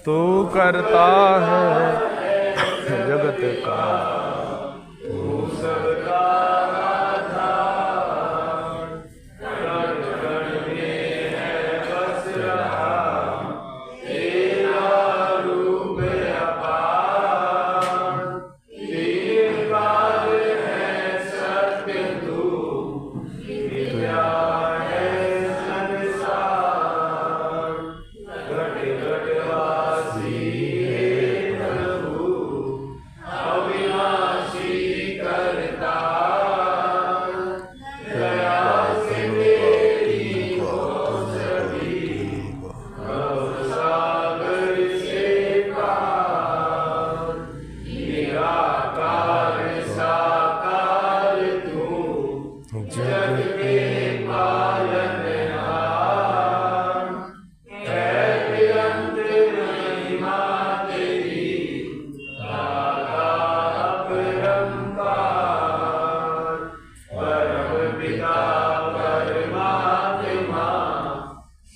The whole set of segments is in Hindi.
तू करता है जगत का, तू सबका आधार, कण कण में है बस रहा तेरा रूप अपार। तीन काल है सत्य तू, मिथ्या है संसार। घट घट वासी हे प्रभु, अविनाशी करता, दया से तेरी हो सभी भवसागर से पार। निराकार साकार तू, जग के पालनहार। है निरंतर महिमा तेरी, दाता अपरंपार। परम पिता परमात्मा,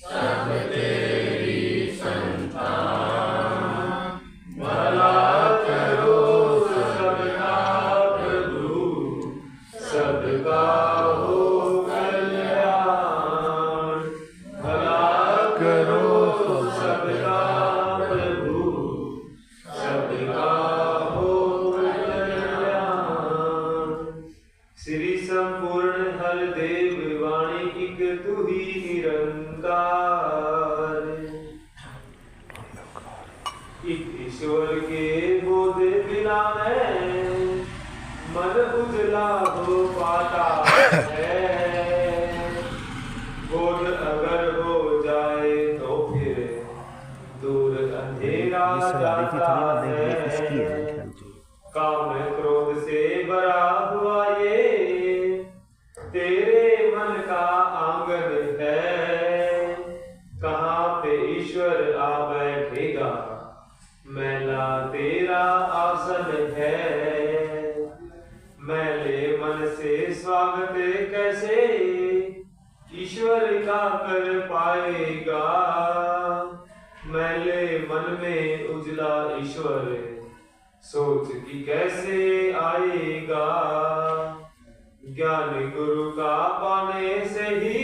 सब तेरी संतान। भला करो सबका प्रभु, सबका हो कल्याण। भला करो सबका प्रभु, सबका हो कल्याण। श्री संपूर्ण हर देव वाणी तू ही निरंकार। ईश्वर के बोध बिना मैं मन उजला हो पाता है। बोध अगर हो जाए तो फिर दूर अंधेरा जाता है। काम क्रोध से भरा हुआ ये तेरे मन का आंगन है। कहाँ पे ईश्वर आ बैठेगा, मैला तेरा आसन है। मैले मन से स्वागत कैसे ईश्वर का कर पाएगा। मैले मन में उजला ईश्वर सोच कि कैसे आएगा। ज्ञान गुरु का पाने से ही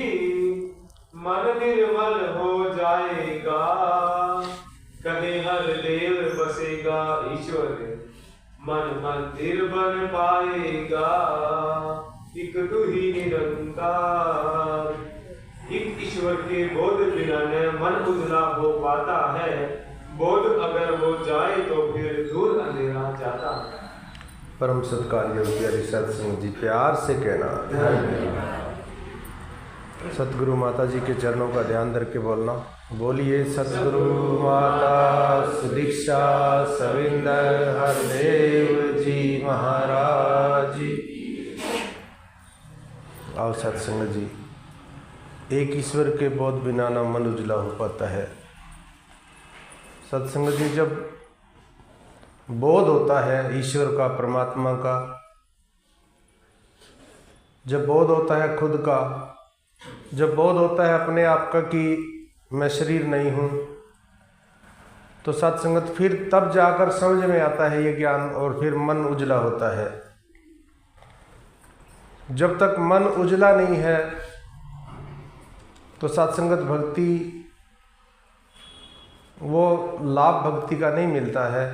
मन निर्मल हो जाएगा। कहीं हर देव बसेगा ईश्वर, मन मंदिर बन पाएगा। एक तू ही निरंकार। एक ईश्वर के बोध बिना न मन उजला हो पाता है। बोध अगर हो जाए तो फिर दूर अंधेरा जाता है। परम सत्कार योगी सत्संग जी, प्यार से कहना सतगुरु माता जी के चरणों का ध्यान धर के बोलना। बोलिए सतगुरु माता सुदीक्षा सविंदर हरदेव जी महाराज जी। आओ सत्संग जी, एक ईश्वर के बोध बिना ना मन उजला हो पाता है। सत्संग जी, जब बोध होता है ईश्वर का, परमात्मा का, जब बोध होता है खुद का, जब बोध होता है अपने आप का कि मैं शरीर नहीं हूँ, तो सत्संगत फिर तब जाकर समझ में आता है ये ज्ञान और फिर मन उजला होता है। जब तक मन उजला नहीं है तो सत्संगत भक्ति वो लाभ भक्ति का नहीं मिलता है।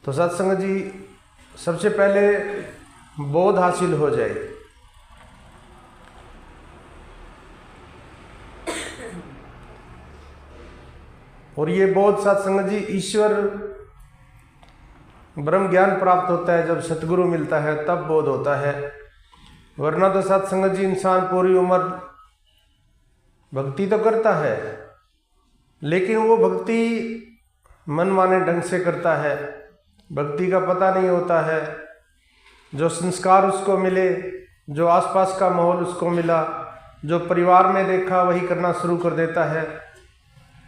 तो सत्संग जी, सबसे पहले बोध हासिल हो जाए। और ये बोध सत्संग जी, ईश्वर ब्रह्म ज्ञान प्राप्त होता है, जब सतगुरु मिलता है तब बोध होता है। वरना तो सत्संग जी इंसान पूरी उम्र भक्ति तो करता है, लेकिन वो भक्ति मनमाने ढंग से करता है। भक्ति का पता नहीं होता है। जो संस्कार उसको मिले, जो आसपास का माहौल उसको मिला, जो परिवार में देखा वही करना शुरू कर देता है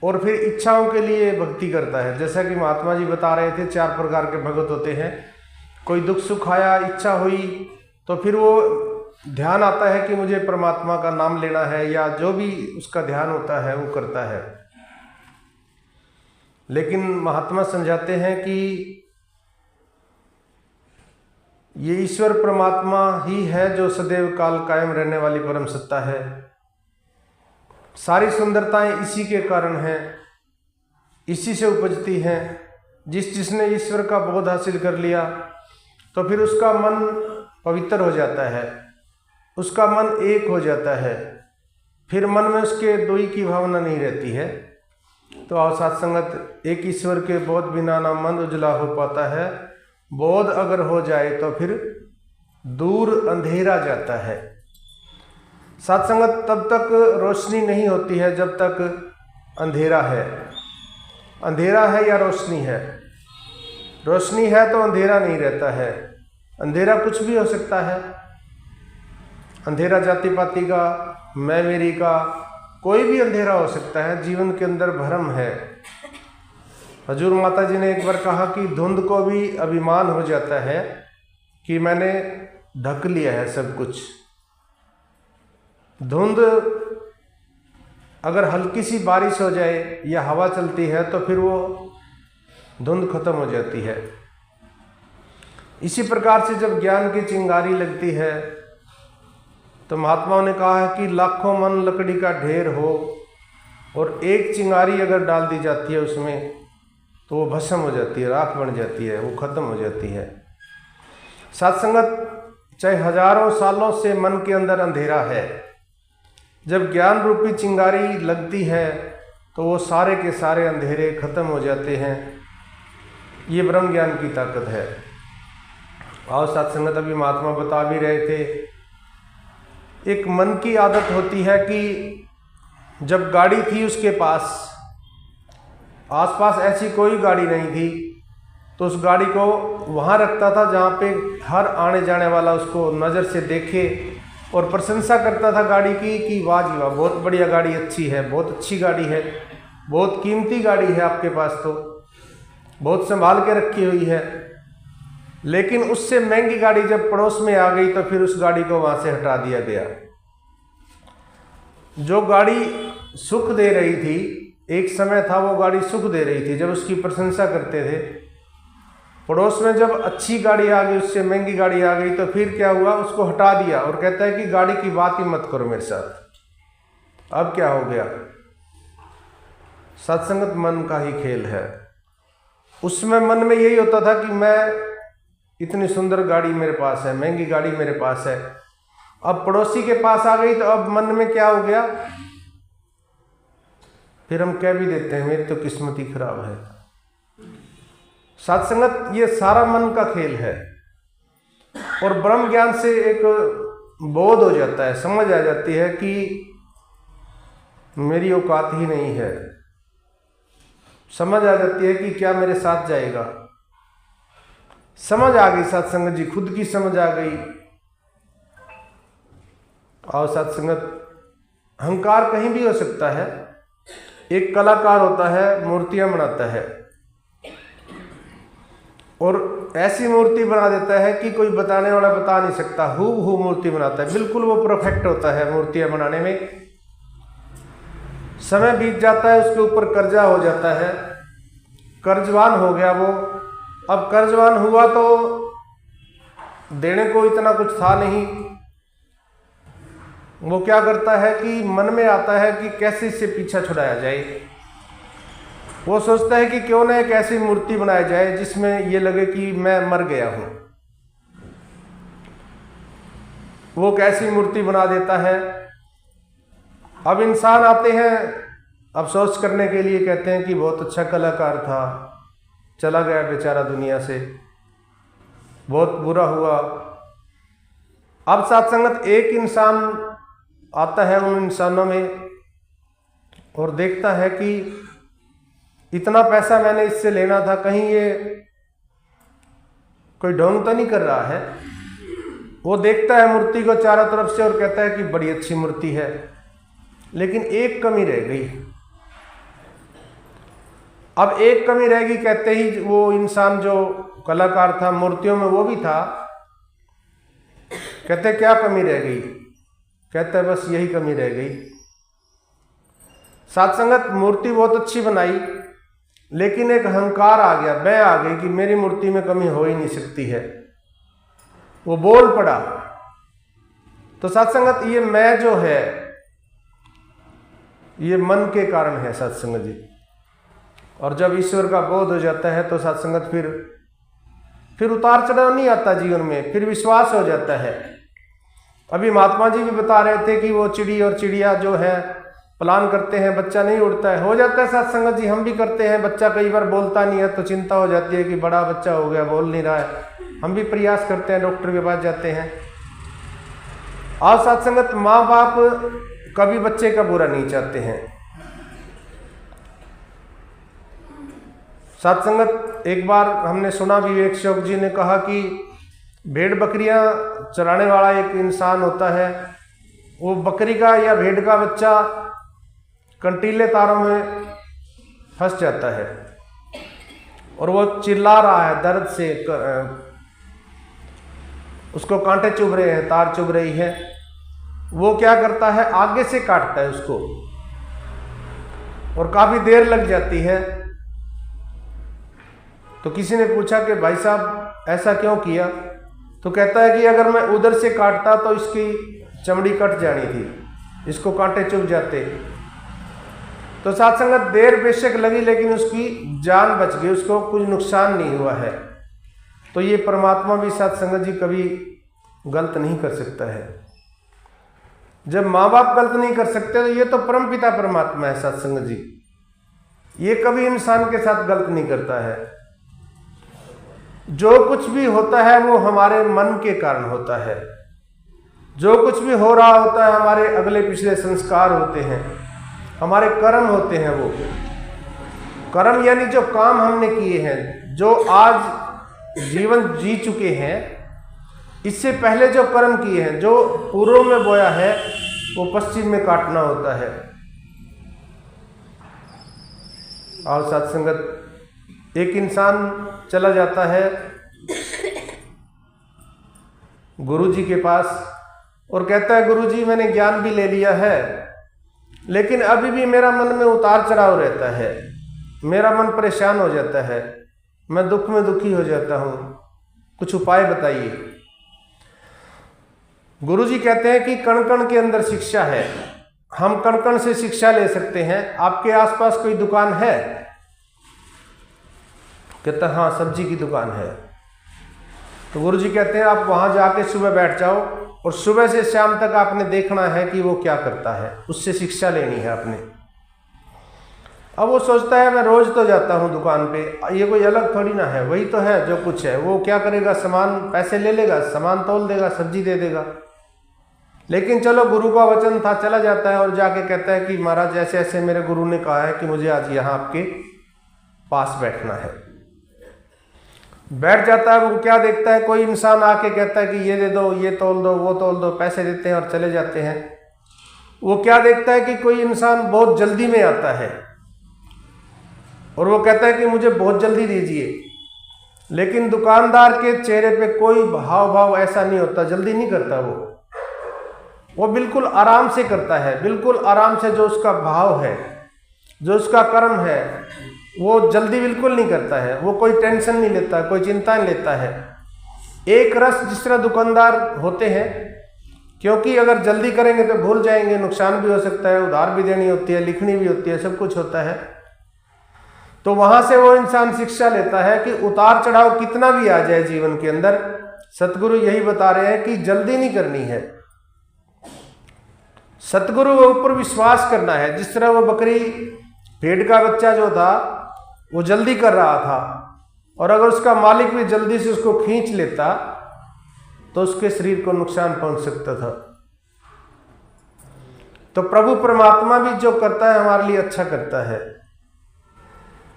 और फिर इच्छाओं के लिए भक्ति करता है। जैसा कि महात्मा जी बता रहे थे, 4 प्रकार के भगत होते हैं। कोई दुख सुख आया, इच्छा हुई, तो फिर वो ध्यान आता है कि मुझे परमात्मा का नाम लेना है, या जो भी उसका ध्यान होता है वो करता है। लेकिन महात्मा समझाते हैं कि ये ईश्वर परमात्मा ही है जो सदैव काल कायम रहने वाली परम सत्ता है। सारी सुंदरताएं इसी के कारण हैं, इसी से उपजती हैं। जिसने ईश्वर का बोध हासिल कर लिया तो फिर उसका मन पवित्र हो जाता है, उसका मन एक हो जाता है, फिर मन में उसके द्वैत की भावना नहीं रहती है। तो आओ साथ संगत, एक ईश्वर के बोध बिना ना मन उजला हो पाता है। बोध अगर हो जाए तो फिर दूर अंधेरा जाता है। साथ संगत, तब तक रोशनी नहीं होती है जब तक अंधेरा है। अंधेरा है या रोशनी है? रोशनी है तो अंधेरा नहीं रहता है। अंधेरा कुछ भी हो सकता है। अंधेरा जाति पाति का, मैं मेरी का, कोई भी अंधेरा हो सकता है। जीवन के अंदर भ्रम है। हजूर माता जी ने एक बार कहा कि धुंध को भी अभिमान हो जाता है कि मैंने ढक लिया है सब कुछ। धुंध, अगर हल्की सी बारिश हो जाए या हवा चलती है तो फिर वो धुंध खत्म हो जाती है। इसी प्रकार से जब ज्ञान की चिंगारी लगती है तो महात्माओं ने कहा है कि लाखों मन लकड़ी का ढेर हो और एक चिंगारी अगर डाल दी जाती है उसमें तो वो भस्म हो जाती है, राख बन जाती है, वो खत्म हो जाती है। साथ संगत, चाहे हजारों सालों से मन के अंदर अंधेरा है, जब ज्ञान रूपी चिंगारी लगती है तो वो सारे के सारे अंधेरे खत्म हो जाते हैं। ये ब्रह्म ज्ञान की ताकत है। और साथ संगत, अभी महात्मा बता भी रहे थे, एक मन की आदत होती है कि जब गाड़ी थी उसके पास, आसपास ऐसी कोई गाड़ी नहीं थी, तो उस गाड़ी को वहाँ रखता था जहाँ पे हर आने जाने वाला उसको नज़र से देखे और प्रशंसा करता था गाड़ी की कि वाह जी वाह, बहुत बढ़िया गाड़ी, अच्छी है, बहुत अच्छी गाड़ी है, बहुत कीमती गाड़ी है आपके पास, तो बहुत संभाल के रखी हुई है। लेकिन उससे महंगी गाड़ी जब पड़ोस में आ गई तो फिर उस गाड़ी को वहाँ से हटा दिया गया। जो गाड़ी सुख दे रही थी, एक समय था वो गाड़ी सुख दे रही थी, जब उसकी प्रशंसा करते थे। पड़ोस में जब अच्छी गाड़ी आ गई, उससे महंगी गाड़ी आ गई, तो फिर क्या हुआ, उसको हटा दिया और कहता है कि गाड़ी की बात ही मत करो मेरे साथ। अब क्या हो गया? सत्संगत मन का ही खेल है। उसमें मन में यही होता था कि मैं, इतनी सुंदर गाड़ी मेरे पास है, महंगी गाड़ी मेरे पास है। अब पड़ोसी के पास आ गई तो अब मन में क्या हो गया, फिर हम कह भी देते हैं मेरी तो किस्मत ही खराब है। सत्संगत, ये सारा मन का खेल है। और ब्रह्म ज्ञान से एक बोध हो जाता है, समझ आ जाती है कि मेरी औकात ही नहीं है। समझ आ जाती है कि क्या मेरे साथ जाएगा। समझ आ गई सत्संगत जी, खुद की समझ आ गई। और सत्संगत, अहंकार कहीं भी हो सकता है। एक कलाकार होता है, मूर्तियां बनाता है और ऐसी मूर्ति बना देता है कि कोई बताने वाला बता नहीं सकता। हूबहू मूर्ति बनाता है, बिल्कुल वो परफेक्ट होता है मूर्तियां बनाने में। समय बीत जाता है, उसके ऊपर कर्जा हो जाता है, कर्जवान हो गया वो। अब कर्जवान हुआ तो देने को इतना कुछ था नहीं। वो क्या करता है कि मन में आता है कि कैसे इससे पीछा छुड़ाया जाए। वो सोचता है कि क्यों ना एक ऐसी मूर्ति बनाई जाए जिसमें ये लगे कि मैं मर गया हूं। वो कैसी मूर्ति बना देता है। अब इंसान आते हैं अफसोस करने के लिए, कहते हैं कि बहुत अच्छा कलाकार था, चला गया बेचारा दुनिया से, बहुत बुरा हुआ। अब सत्संगत, एक इंसान आता है उन इंसानों में और देखता है कि इतना पैसा मैंने इससे लेना था, कहीं ये कोई ढोंग तो नहीं कर रहा है। वो देखता है मूर्ति को चारों तरफ से और कहता है कि बड़ी अच्छी मूर्ति है, लेकिन एक कमी रह गई। अब एक कमी रहेगी कहते ही वो इंसान जो कलाकार था मूर्तियों में, वो भी था, कहते क्या कमी रह गई? कहते हैं बस यही कमी रह गई। साथ संगत मूर्ति बहुत अच्छी बनाई, लेकिन एक अहंकार आ गया, मैं आ गई कि मेरी मूर्ति में कमी हो ही नहीं सकती है। वो बोल पड़ा। तो साथ संगत ये मैं जो है ये मन के कारण है सत्संग जी। और जब ईश्वर का बोध हो जाता है तो सत्संगत फिर उतार चढ़ाव नहीं आता जीवन में, फिर विश्वास हो जाता है। अभी महात्मा जी भी बता रहे थे कि वो चिड़ी और चिड़िया जो है प्लान करते हैं, बच्चा नहीं उड़ता है, हो जाता है सत्संगत जी। हम भी करते हैं, बच्चा कई बार बोलता नहीं है तो चिंता हो जाती है कि बड़ा बच्चा हो गया, बोल नहीं रहा है। हम भी प्रयास करते हैं, डॉक्टर के पास जाते हैं। और सत्संगत माँ बाप कभी बच्चे का बुरा नहीं चाहते हैं। सत्संगत एक बार हमने सुना, विवेक शोक जी ने कहा कि भेड़ बकरियां चराने वाला एक इंसान होता है, वो बकरी का या भेड़ का बच्चा कंटीले तारों में फंस जाता है और वो चिल्ला रहा है दर्द से, उसको कांटे चुभ रहे हैं, तार चुभ रही है। वो क्या करता है, आगे से काटता है उसको और काफी देर लग जाती है। तो किसी ने पूछा कि भाई साहब ऐसा क्यों किया? तो कहता है कि अगर मैं उधर से काटता तो इसकी चमड़ी कट जानी थी, इसको कांटे चुभ जाते। तो साथ संगत देर बेशक लगी लेकिन उसकी जान बच गई, उसको कुछ नुकसान नहीं हुआ है। तो ये परमात्मा भी साथ संगत जी कभी गलत नहीं कर सकता है। जब माँ बाप गलत नहीं कर सकते तो ये तो परम पिता परमात्मा है साथ संगत जी, ये कभी इंसान के साथ गलत नहीं करता है। जो कुछ भी होता है वो हमारे मन के कारण होता है। जो कुछ भी हो रहा होता है हमारे अगले पिछले संस्कार होते हैं, हमारे कर्म होते हैं। वो कर्म यानी जो काम हमने किए हैं, जो आज जीवन जी चुके हैं, इससे पहले जो कर्म किए हैं, जो पूर्व में बोया है वो पश्चिम में काटना होता है। और सत्संगत एक इंसान चला जाता है गुरुजी के पास और कहता है गुरुजी मैंने ज्ञान भी ले लिया है, लेकिन अभी भी मेरा मन में उतार चढ़ाव रहता है, मेरा मन परेशान हो जाता है, मैं दुख में दुखी हो जाता हूँ, कुछ उपाय बताइए। गुरुजी कहते हैं कि कण कण के अंदर शिक्षा है, हम कण कण से शिक्षा ले सकते हैं। आपके आसपास कोई दुकान है? कहता हाँ सब्जी की दुकान है। तो गुरुजी कहते हैं आप वहां जाके सुबह बैठ जाओ और सुबह से शाम तक आपने देखना है कि वो क्या करता है, उससे शिक्षा लेनी है आपने। अब वो सोचता है मैं रोज तो जाता हूँ दुकान पे, ये कोई अलग थोड़ी ना है, वही तो है जो कुछ है। वो क्या करेगा, सामान पैसे ले लेगा, सामान तोल देगा, सब्जी दे देगा। लेकिन चलो गुरु का वचन था, चला जाता है और जाके कहता है कि महाराज ऐसे ऐसे मेरे गुरु ने कहा है कि मुझे आज यहाँ आपके पास बैठना है। बैठ जाता है। वो क्या देखता है, कोई इंसान आके कहता है कि ये दे दो, ये तोल दो, वो तोल दो, पैसे देते हैं और चले जाते हैं। वो क्या देखता है कि कोई इंसान बहुत जल्दी में आता है और वो कहता है कि मुझे बहुत जल्दी दीजिए। लेकिन दुकानदार के चेहरे पे कोई भाव ऐसा नहीं होता, जल्दी नहीं करता वो बिल्कुल आराम से करता है, बिल्कुल आराम से। जो उसका भाव है, जो उसका कर्म है, वो जल्दी बिल्कुल नहीं करता है। वो कोई टेंशन नहीं लेता, कोई चिंता नहीं लेता है। एक रस जिस तरह दुकानदार होते हैं, क्योंकि अगर जल्दी करेंगे तो भूल जाएंगे, नुकसान भी हो सकता है, उधार भी देनी होती है, लिखनी भी होती है, सब कुछ होता है। तो वहां से वो इंसान शिक्षा लेता है कि उतार चढ़ाव कितना भी आ जाए जीवन के अंदर, सतगुरु यही बता रहे हैं कि जल्दी नहीं करनी है। सतगुरु के ऊपर विश्वास करना है। जिस तरह वो बकरी, भेड़ का बच्चा जो था वो जल्दी कर रहा था, और अगर उसका मालिक भी जल्दी से उसको खींच लेता तो उसके शरीर को नुकसान पहुंच सकता था। तो प्रभु परमात्मा भी जो करता है हमारे लिए अच्छा करता है।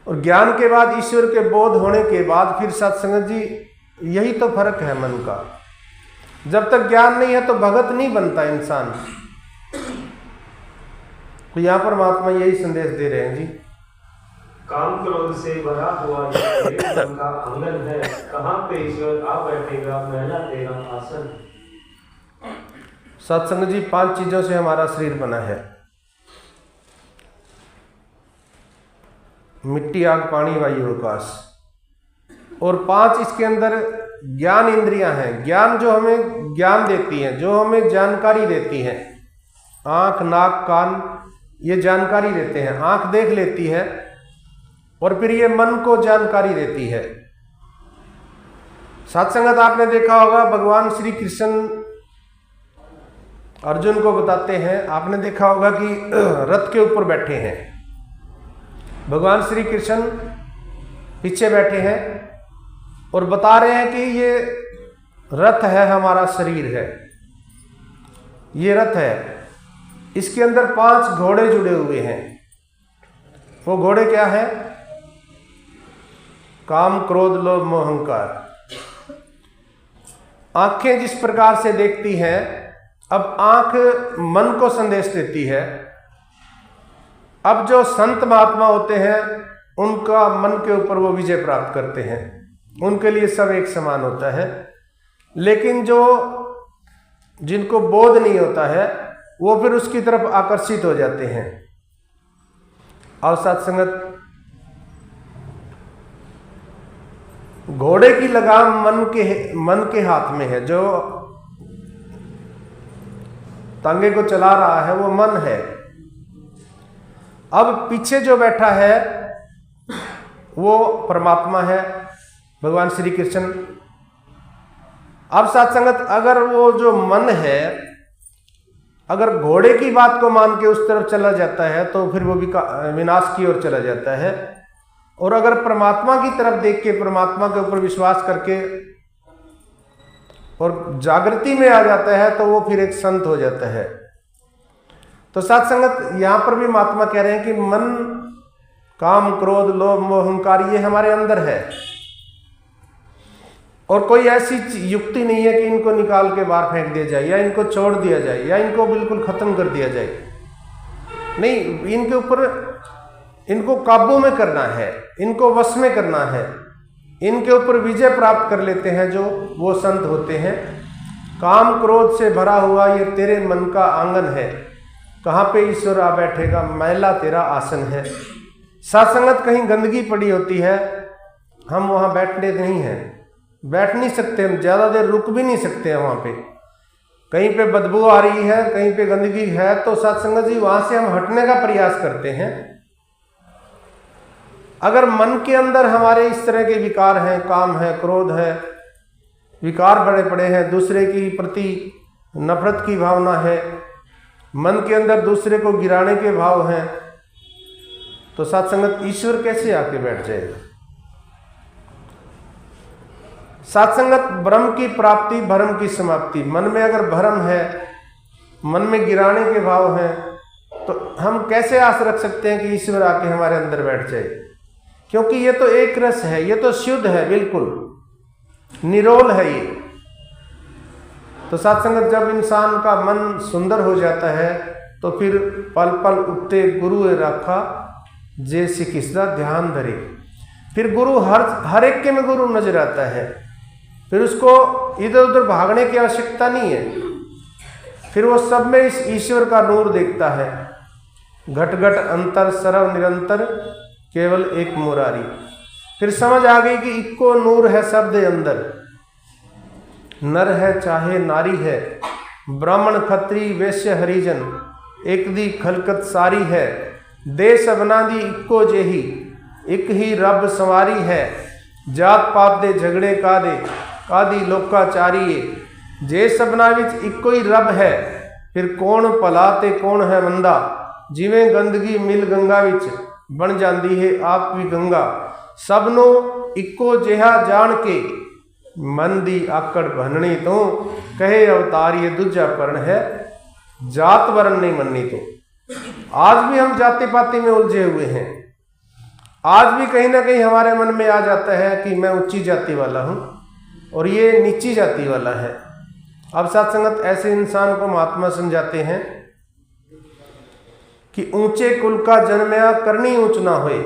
और ज्ञान के बाद, ईश्वर के बोध होने के बाद फिर सत्संग जी, यही तो फर्क है मन का। जब तक ज्ञान नहीं है तो भगत नहीं बनता इंसान। तो यहाँ पर महात्मा यही संदेश दे रहे हैं जी। काम क्रोध से भरा हुआ ये मन का आंगन है, कहाँ पे ईश्वर आ बैठेगा, महला तेरा आसन। सत्संग जी 5 चीजों से हमारा शरीर बना है। मिट्टी, आग, पानी, वायु, आकाश। और 5 इसके अंदर ज्ञान इंद्रियां हैं। ज्ञान जो हमें ज्ञान देती हैं, जो हमें जानकारी देती हैं। आंख, नाक, कान ये जानकारी देते हैं। आंख देख लेती है और फिर ये मन को जानकारी देती है। सत्संगत आपने देखा होगा, भगवान श्री कृष्ण अर्जुन को बताते हैं, आपने देखा होगा कि रथ के ऊपर बैठे हैं, भगवान श्री कृष्ण पीछे बैठे हैं और बता रहे हैं कि ये रथ है, हमारा शरीर है, ये रथ है, इसके अंदर 5 घोड़े जुड़े हुए हैं। वो घोड़े क्या है? काम, क्रोध, लोभ, मोह, अहंकार। आंखें जिस प्रकार से देखती हैं, अब आंख मन को संदेश देती है। अब जो संत महात्मा होते हैं उनका मन के ऊपर वो विजय प्राप्त करते हैं, उनके लिए सब एक समान होता है। लेकिन जो जिनको बोध नहीं होता है वो फिर उसकी तरफ आकर्षित हो जाते हैं। और सत्संगत, घोड़े की लगाम मन के हाथ में है। जो तांगे को चला रहा है वो मन है। अब पीछे जो बैठा है वो परमात्मा है, भगवान श्री कृष्ण। अब सत्संगत, अगर वो जो मन है अगर घोड़े की बात को मान के उस तरफ चला जाता है तो फिर वो भी विनाश की ओर चला जाता है। और अगर परमात्मा की तरफ देख के, परमात्मा के ऊपर विश्वास करके और जागृति में आ जाता है तो वो फिर एक संत हो जाता है। तो सत्संगत, यहां पर भी महात्मा कह रहे हैं कि मन, काम, क्रोध, लोभ, मोह, अहंकार ये हमारे अंदर है और कोई ऐसी युक्ति नहीं है कि इनको निकाल के बाहर फेंक दिया जाए या इनको छोड़ दिया जाए या इनको बिल्कुल खत्म कर दिया जाए। नहीं, इनके ऊपर, इनको काबू में करना है, इनको वश में करना है, इनके ऊपर विजय प्राप्त कर लेते हैं जो वो संत होते हैं। काम क्रोध से भरा हुआ ये तेरे मन का आंगन है, कहाँ पे ईश्वर आ बैठेगा, मैला तेरा आसन है। सत्संगत, कहीं गंदगी पड़ी होती है, हम वहाँ बैठते नहीं हैं, बैठ नहीं सकते, हम ज़्यादा देर रुक भी नहीं सकते हैं वहाँ पे। कहीं पे बदबू आ रही है, कहीं पे गंदगी है, तो सत्संगत जी वहाँ से हम हटने का प्रयास करते हैं। अगर मन के अंदर हमारे इस तरह के विकार हैं, काम है, क्रोध है, विकार बड़े पड़े हैं, दूसरे की प्रति नफरत की भावना है, मन के अंदर दूसरे को गिराने के भाव हैं, तो सत्संगत ईश्वर कैसे आके बैठ जाएगा? सत्संगत, ब्रह्म की प्राप्ति, भरम की समाप्ति। मन में अगर भरम है, मन में गिराने के भाव हैं, तो हम कैसे आस रख सकते हैं कि ईश्वर आके हमारे अंदर बैठ जाए? क्योंकि ये तो एक रस है, ये तो शुद्ध है, बिल्कुल निरोल है ये। तो सत्संगत, जब इंसान का मन सुंदर हो जाता है तो फिर पल पल उठते गुरु रखा जे सिकिस्दा ध्यान धरे। फिर गुरु हर एक के में गुरु नजर आता है, फिर उसको इधर उधर भागने की आवश्यकता नहीं है, फिर वो सब में इस ईश्वर का नूर देखता है। घट घट अंतर सर्व निरंतर केवल एक मुरारी। फिर समझ आ गई कि इक्को नूर है सब दे अंदर, नर है चाहे नारी है, ब्राह्मण खत्री वैश्य हरिजन, एक दी खलकत सारी है, दे सबना दी इक्को जेही, एक ही रब संवारी है, जात पात दे झगड़े कादी लोकाचारी, जे सबना विच इक्को ही रब है, फिर कौन भला ते कौन है मंदा, जिवें गंदगी मिल गंगा विच बन जाती है आप भी गंगा, सबनो इक्को जिहा जान के मन दी आकड़ भननी तो, कहे अवतार ये दूजा परण है, जात वरण नहीं मननी तो। आज भी हम जाति पाति में उलझे हुए हैं, आज भी कहीं ना कहीं हमारे मन में आ जाता है कि मैं ऊंची जाति वाला हूं और ये नीची जाति वाला है। अब सत्संगत, ऐसे इंसान को महात्मा समझाते हैं कि ऊंचे कुल का जन्मया करनी ऊंच ना होए।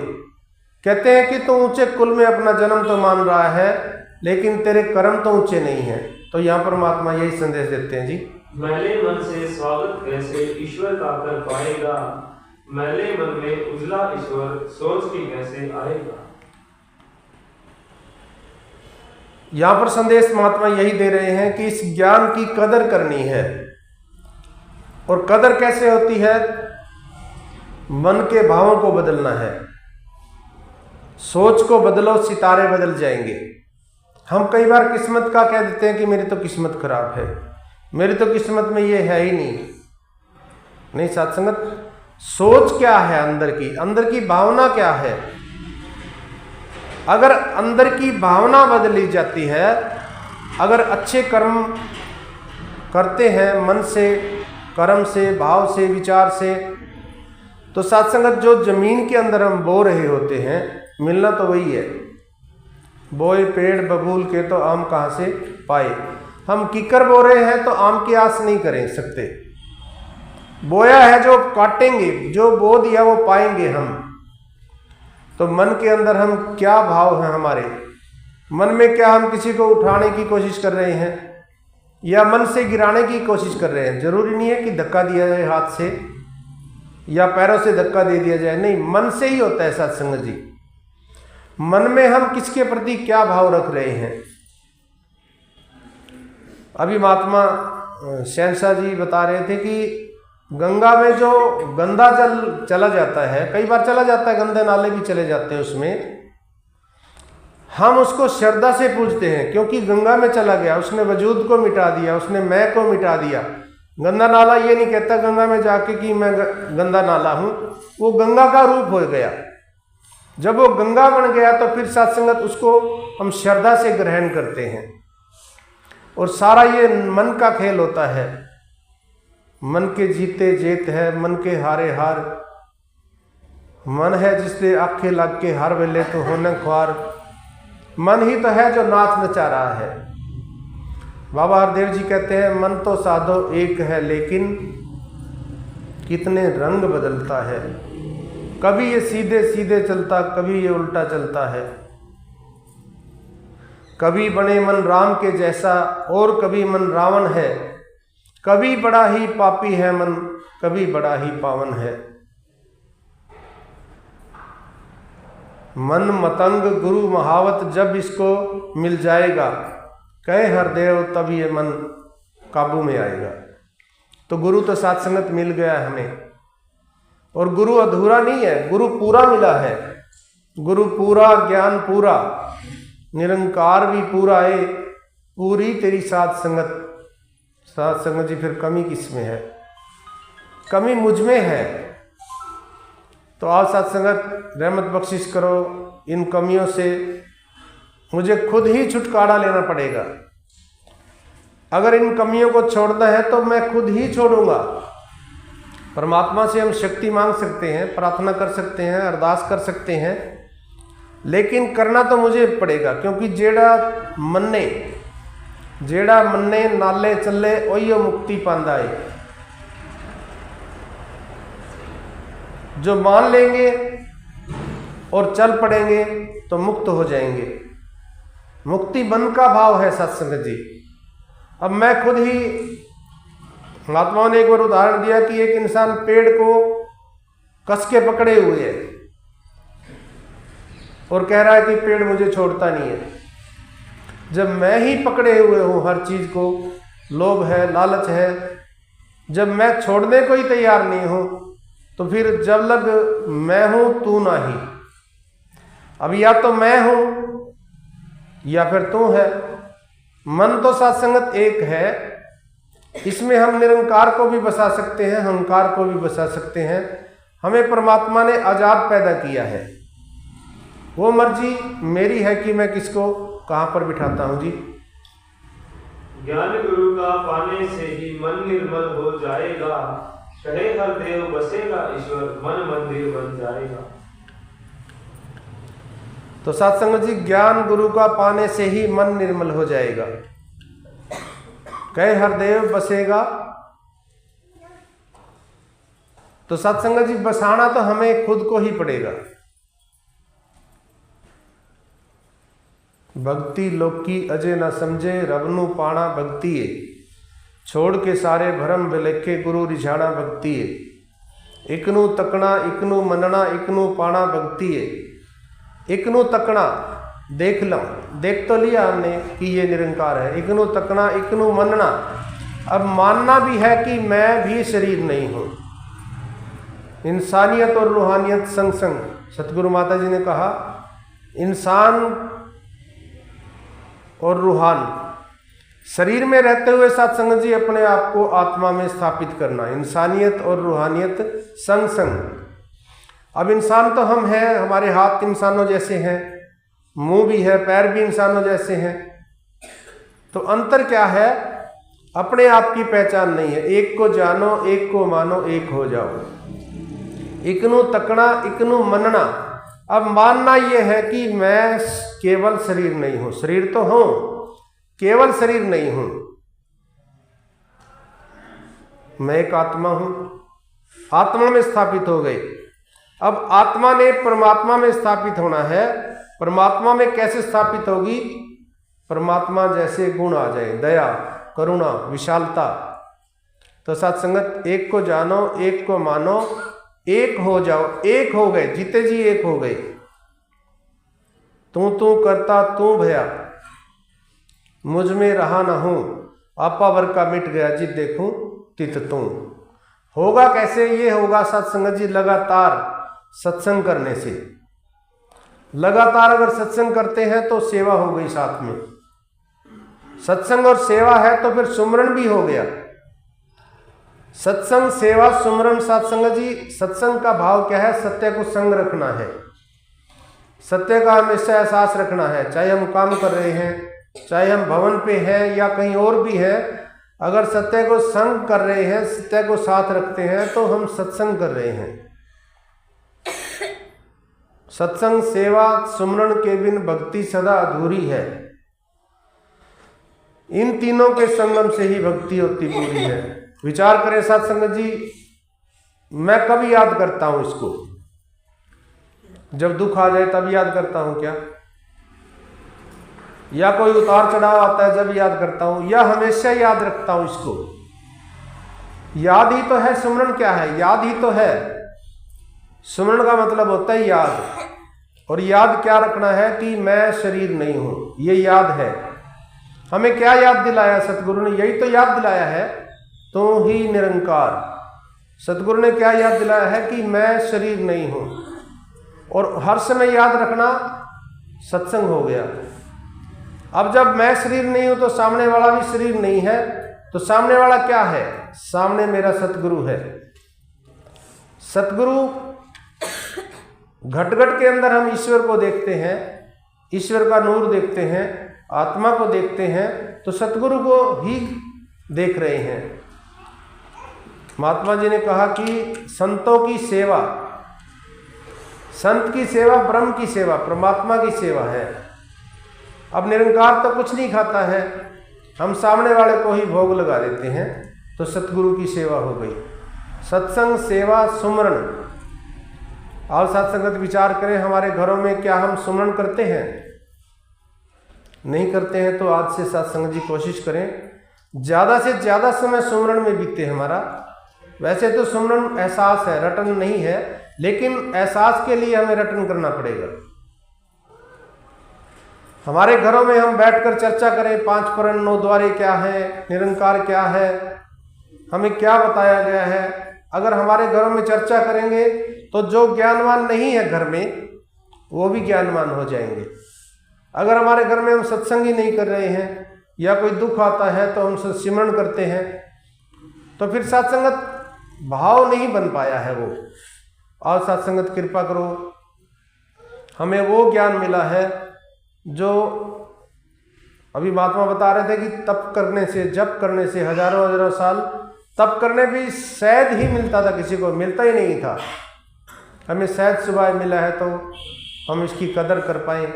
कहते हैं कि तू ऊंचे कुल में अपना जन्म तो मान रहा है लेकिन तेरे कर्म तो ऊंचे नहीं है। तो यहाँ पर महात्मा यही संदेश देते हैं जी मैले मन से स्वागत कैसे ईश्वर का कर पाएगा, मैले मन में उजला ईश्वर सोच के कैसे आएगा। यहां पर संदेश महात्मा यही दे रहे हैं कि इस ज्ञान की कदर करनी है। और कदर कैसे होती है? मन के भावों को बदलना है। सोच को बदलो, सितारे बदल जाएंगे। हम कई बार किस्मत का कह देते हैं कि मेरी तो किस्मत खराब है, मेरी तो किस्मत में ये है ही नहीं। साथ संगत, सोच क्या है अंदर की भावना क्या है? अगर अंदर की भावना बदली जाती है, अगर अच्छे कर्म करते हैं मन से, कर्म से, भाव से, विचार से, तो साथ संगत जो जमीन के अंदर हम बो रहे होते हैं, मिलना तो वही है। बोए पेड़ बबूल के तो आम कहाँ से पाए। हम कीकर बो रहे हैं तो आम की आस नहीं कर सकते। बोया है जो काटेंगे, जो बो दिया वो पाएंगे हम। तो मन के अंदर हम क्या भाव हैं हमारे मन में? क्या हम किसी को उठाने की कोशिश कर रहे हैं या मन से गिराने की कोशिश कर रहे हैं? जरूरी नहीं है कि धक्का दिया जाए हाथ से या पैरों से धक्का दे दिया जाए, नहीं, मन से ही होता है सत्संग जी। मन में हम किसके प्रति क्या भाव रख रहे हैं? अभी महात्मा शहनशाह जी बता रहे थे कि गंगा में जो गंदा जल चला जाता है, कई बार चला जाता है, गंदे नाले भी चले जाते हैं, उसमें हम उसको श्रद्धा से पूजते हैं क्योंकि गंगा में चला गया, उसने वजूद को मिटा दिया, उसने मैं को मिटा दिया। गंदा नाला ये नहीं कहता गंगा में जाके कि मैं गंदा नाला हूं, वो गंगा का रूप हो गया। जब वो गंगा बन गया तो फिर सत्संगत उसको हम श्रद्धा से ग्रहण करते हैं। और सारा ये मन का खेल होता है। मन के जीते जेत है, मन के हारे हार। मन है जिससे आंखें लग के हर वेले तो होने ख्वार। मन ही तो है जो नाच नचा रहा है। बाबा हरदेव जी कहते हैं मन तो साधो एक है लेकिन कितने रंग बदलता है। कभी ये सीधे सीधे चलता, कभी ये उल्टा चलता है। कभी बने मन राम के जैसा और कभी मन रावण है। कभी बड़ा ही पापी है मन, कभी बड़ा ही पावन है। मन मतंग गुरु महावत जब इसको मिल जाएगा, कहे हरदेव तब ये मन काबू में आएगा। तो गुरु तो साथ संगत मिल गया हमें। और गुरु अधूरा नहीं है, गुरु पूरा मिला है। गुरु पूरा, ज्ञान पूरा, निरंकार भी पूरा है। पूरी तेरी साथ संगत। साथ संगत जी फिर कमी किस में है? कमी मुझ में है। तो आप साथ संगत रहमत बख्शिश करो। इन कमियों से मुझे खुद ही छुटकारा लेना पड़ेगा। अगर इन कमियों को छोड़ना है तो मैं खुद ही छोड़ूंगा। परमात्मा से हम शक्ति मांग सकते हैं, प्रार्थना कर सकते हैं, अरदास कर सकते हैं, लेकिन करना तो मुझे पड़ेगा। क्योंकि जेड़ा मन्ने नाले चले ओयो मुक्ति पांदा है। जो मान लेंगे और चल पड़ेंगे तो मुक्त हो जाएंगे। मुक्ति मन का भाव है सत्संग जी। अब मैं खुद ही, महात्माओं ने एक बार उदाहरण दिया कि एक इंसान पेड़ को कस के पकड़े हुए है और कह रहा है कि पेड़ मुझे छोड़ता नहीं है। जब मैं ही पकड़े हुए हूं हर चीज को, लोभ है, लालच है, जब मैं छोड़ने को ही तैयार नहीं हूं, तो फिर जब लग मैं हूं तू ना ही। अब या तो मैं हूं या फिर तू है। मन तो सत्संगत एक है। इसमें हम निरंकार को भी बसा सकते हैं, अहंकार को भी बसा सकते हैं। हमें परमात्मा ने आजाद पैदा किया है। वो मर्जी मेरी है कि मैं किसको कहां पर बिठाता हूं जी। ज्ञान गुरु का पाने से ही मन निर्मल हो जाएगा। कहे हरदेव बसेगा ईश्वर, मन मंदिर बन जाएगा। तो सत्संग जी, ज्ञान गुरु का पाने से ही मन निर्मल हो जाएगा। कहे हरदेव बसेगा। तो सत्संग जी, बसाना तो हमें खुद को ही पड़ेगा। भक्ति लोकी अजय न समझे, रब नू पाना भक्ति है। छोड़ के सारे भरम विलेखे गुरु रिझाना भक्ति है। इकनू तकना इकनू मनना इकनू पाना भक्ति है। इकनू तकना देख लो, देख तो लिया हमने कि ये निरंकार है। इकनू तकना इकनू मनना, अब मानना भी है कि मैं भी शरीर नहीं हूँ। इंसानियत और रूहानियत संग संग, सतगुरु माता जी ने कहा इंसान और रूहान, शरीर में रहते हुए साथ संगत जी अपने आप को आत्मा में स्थापित करना, इंसानियत और रूहानियत संग संग। अब इंसान तो हम हैं, हमारे हाथ इंसानों जैसे हैं, मुंह भी है, पैर भी इंसानों जैसे हैं, तो अंतर क्या है? अपने आप की पहचान नहीं है। एक को जानो एक को मानो एक हो जाओ। इकनू तकना इकनू मनना, अब मानना यह है कि मैं केवल शरीर नहीं हूं। शरीर तो हूं, केवल शरीर नहीं हूं, मैं एक आत्मा हूं। आत्मा में स्थापित हो गई। अब आत्मा ने परमात्मा में स्थापित होना है। परमात्मा में कैसे स्थापित होगी? परमात्मा जैसे गुण आ जाए, दया, करुणा, विशालता। तो सत्संगत, एक को जानो एक को मानो एक हो जाओ। एक हो गए, जीते जी एक हो गए। तू करता तू भया, मुझ में रहा ना हूं, आपा वर का मिट गया जी देखूं तित तू। होगा कैसे? ये होगा सत्संगत जी लगातार सत्संग करने से। लगातार अगर सत्संग करते हैं तो सेवा हो गई साथ में। सत्संग और सेवा है तो फिर सुमरन भी हो गया। सत्संग, सेवा, सुमरन। सत्संग जी, सत्संग का भाव क्या है? सत्य को संग रखना है, सत्य का हमेशा एहसास रखना है। चाहे हम काम कर रहे हैं, चाहे हम भवन पे हैं या कहीं और भी हैं, अगर सत्य को संग कर रहे हैं, सत्य को साथ रखते हैं तो हम सत्संग कर रहे हैं। सत्संग, सेवा, सुमरन के बिन भक्ति सदा अधूरी है। इन तीनों के संगम से ही भक्ति होती पूरी है। विचार करें सत्संग जी, मैं कब याद करता हूं इसको? जब दुख आ जाए तब याद करता हूं क्या? या कोई उतार चढ़ाव आता है जब याद करता हूं, या हमेशा याद रखता हूं इसको? याद ही तो है। सुमरन क्या है? याद ही तो है। सुमरन का मतलब होता है याद। और याद क्या रखना है? कि मैं शरीर नहीं हूं, ये याद है। हमें क्या याद दिलाया सतगुरु ने? यही तो याद दिलाया है, तू ही निरंकार। सतगुरु ने क्या याद दिलाया है? कि मैं शरीर नहीं हूं। और हर समय याद रखना सत्संग हो गया। अब जब मैं शरीर नहीं हूं तो सामने वाला भी शरीर नहीं है, तो सामने वाला क्या है? सामने मेरा सतगुरु है। सतगुरु, घट घट के अंदर हम ईश्वर को देखते हैं, ईश्वर का नूर देखते हैं, आत्मा को देखते हैं, तो सतगुरु को ही देख रहे हैं। महात्मा जी ने कहा कि संतों की सेवा, संत की सेवा ब्रह्म की सेवा, परमात्मा की सेवा है। अब निरंकार तो कुछ नहीं खाता है, हम सामने वाले को ही भोग लगा देते हैं, तो सतगुरु की सेवा हो गई। सत्संग, सेवा, सुमरन। और सत्संगत विचार करें, हमारे घरों में क्या हम सुमरन करते हैं? नहीं करते हैं तो आज से सत्संग जी कोशिश करें ज़्यादा से ज़्यादा समय सुमरन में बीते हमारा। वैसे तो सुमरन एहसास है, रटन नहीं है, लेकिन एहसास के लिए हमें रटन करना पड़ेगा। हमारे घरों में हम बैठकर चर्चा करें, 5 परण 9 द्वारे क्या है, निरंकार क्या है, हमें क्या बताया गया है। अगर हमारे घरों में चर्चा करेंगे तो जो ज्ञानवान नहीं है घर में, वो भी ज्ञानवान हो जाएंगे। अगर हमारे घर में हम सत्संग ही नहीं कर रहे हैं, या कोई दुख आता है तो हम सिमरन करते हैं, तो फिर सत्संगत भाव नहीं बन पाया है वो। और सत्संगत कृपा करो, हमें वो ज्ञान मिला है जो अभी महात्मा बता रहे थे कि तप करने से, जप करने से हजारों हजारों साल तप करने भी शायद ही मिलता था, किसी को मिलता ही नहीं था। हमें शायद सुबह मिला है तो हम इसकी कदर कर पाएँ।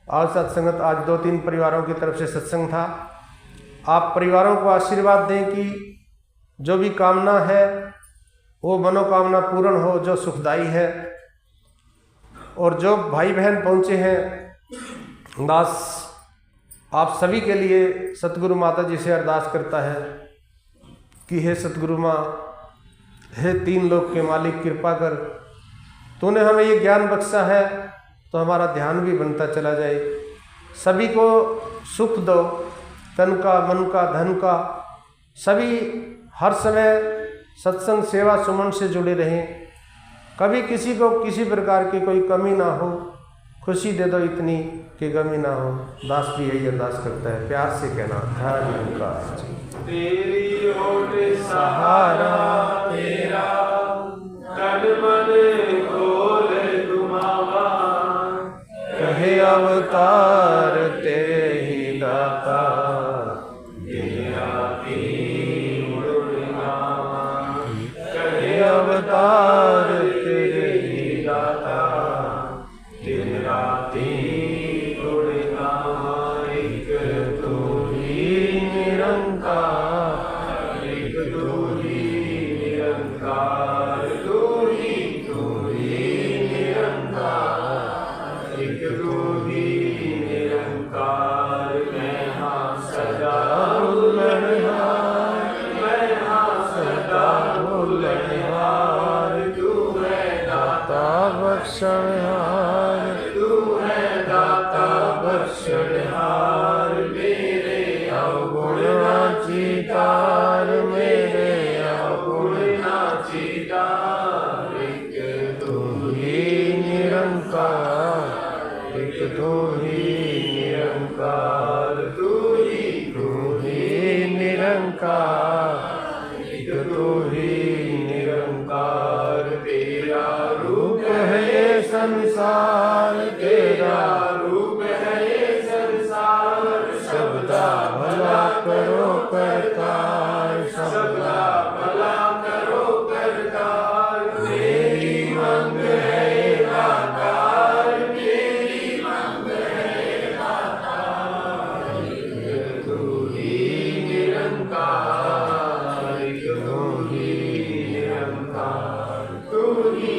और सत्संगत आज 2-3 परिवारों की तरफ से सत्संग था। आप परिवारों को आशीर्वाद दें कि जो भी कामना है वो मनोकामना पूर्ण हो, जो सुखदाई है। और जो भाई बहन पहुँचे हैं, दास आप सभी के लिए सतगुरु माता जी से अरदास करता है कि हे सतगुरु माँ, हे तीन लोक के मालिक, कृपा कर, तूने हमें ये ज्ञान बख्शा है तो हमारा ध्यान भी बनता चला जाए। सभी को सुख दो, तन का, मन का, धन का। सभी हर समय सत्संग सेवा सुमन से जुड़े रहें। कभी किसी को किसी प्रकार की कोई कमी ना हो। खुशी दे दो इतनी कि गमी ना हो। दास भी यही अरदास करता है, प्यार से कहना हरि का। तेरी ओट सहारा तेरा, तन मन खोल घुमावा, कहे अवतार ते ही दाता, कहे अवतार तेरे ही दाता, दिन राती गुणगा, एक तू ही निरंकार, एक तू ही निरंकार, तू ही निरंकार, एक तू ही निरंकार। मैं हाँ सदा भूलनहार, मैं हाँ सदा भूलनहार, तू है दाता बख्शनहार, तू है दाता बख्शनहार। मेरे अवगुण नाचीतार, मेरे अवगुण नाचीतार, एक तू ही निरंकार, एक तू ही निरंकार, तू ही निरंकार, एक तू ही निरंकार। तेरा रूप है ये संसार, तेरा रूप है ये संसार, सबदा भला करो करतार, सबदा भला करो करतार। मेरी मंग है दातार, मेरी मंग है दातार, एक तू ही निरंकार, एक तू ही निरंकार, तू ही